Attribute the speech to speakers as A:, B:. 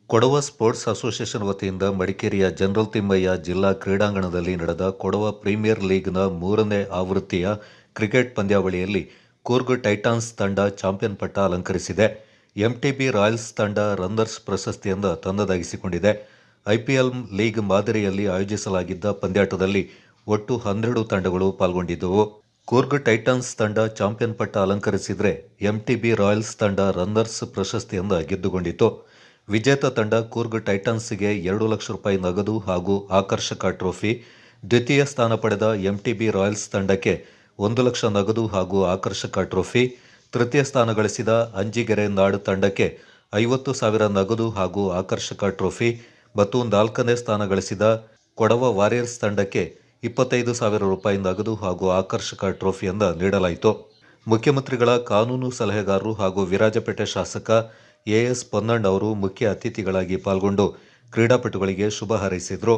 A: Kodava sports association ವತಿಯಿಂದ ಮಡಿಕೇರಿಯ general Thimmaiah ಜಿಲ್ಲಾ ಕ್ರೀಡಾಂಗಣದಲ್ಲಿ ನಡೆದ ಕೊಡವ ಪ್ರೀಮಿಯರ್ ಲೀಗ್ನ 3ನೇ ಆವೃತ್ತಿಯ ಕ್ರಿಕೆಟ್ ಪಂದ್ಯಾವಳಿಯಲ್ಲಿ ಕೂರ್ಗ್ ಟೈಟಾನ್ಸ್ ತಂಡ ಚಾಂಪಿಯನ್ ಪಟ್ಟ ಅಲಂಕರಿಸಿದೆ. ಎಂಟಿಬಿ ರಾಯಲ್ಸ್ ತಂಡ ರನ್ನರ್ಸ್ ಪ್ರಶಸ್ತಿಯನ್ನು ತನ್ನದಾಗಿಸಿಕೊಂಡಿದೆ. ಐಪಿಎಲ್ ಲೀಗ್ ಮಾದರಿಯಲ್ಲಿ ಆಯೋಜಿಸಲಾಗಿದ್ದ ಪಂದ್ಯಾಟದಲ್ಲಿ ಒಟ್ಟು 12 ತಂಡಗಳು ಪಾಲ್ಗೊಂಡಿದ್ದವು. ಕೂರ್ಗ್ ಟೈಟಾನ್ಸ್ ತಂಡ ಚಾಂಪಿಯನ್ ಪಟ್ಟ ಅಲಂಕರಿಸಿದರೆ ಎಂಟಿಬಿ ರಾಯಲ್ಸ್ ತಂಡ ರನ್ನರ್ಸ್ ಪ್ರಶಸ್ತಿಯನ್ನು ಗೆದ್ದುಕೊಂಡಿತು. ವಿಜೇತ ತಂಡ ಕೂರ್ಗ್ ಟೈಟಾನ್ಸ್ಗೆ 2 ಲಕ್ಷ ರೂಪಾಯಿ ನಗದು ಹಾಗೂ ಆಕರ್ಷಕ ಟ್ರೋಫಿ, ದ್ವಿತೀಯ ಸ್ಥಾನ ಪಡೆದ ಎಂಟಿಬಿ ರಾಯಲ್ಸ್ ತಂಡಕ್ಕೆ 1 ಲಕ್ಷ ನಗದು ಹಾಗೂ ಆಕರ್ಷಕ ಟ್ರೋಫಿ, ತೃತೀಯ ಸ್ಥಾನ ಗಳಿಸಿದ ಅಂಜಿಗೆರೆ ನಾಡ್ ತಂಡಕ್ಕೆ 50,000 ನಗದು ಹಾಗೂ ಆಕರ್ಷಕ ಟ್ರೋಫಿ ಮತ್ತು 4ನೇ ಸ್ಥಾನ ಗಳಿಸಿದ ಕೊಡವ ವಾರಿಯರ್ಸ್ ತಂಡಕ್ಕೆ 25,000 ರೂಪಾಯಿ ನಗದು ಹಾಗೂ ಆಕರ್ಷಕ ಟ್ರೋಫಿಯನ್ನು ನೀಡಲಾಯಿತು. ಮುಖ್ಯಮಂತ್ರಿಗಳ ಕಾನೂನು ಸಲಹೆಗಾರರು ಹಾಗೂ ವಿರಾಜಪೇಟೆ ಶಾಸಕ ಎಎಸ್ ಪೊನ್ನಣ್ಣ ಅವರು ಮುಖ್ಯ ಅತಿಥಿಗಳಾಗಿ ಪಾಲ್ಗೊಂಡು ಕ್ರೀಡಾಪಟುಗಳಿಗೆ ಶುಭ ಹಾರೈಸಿದರು.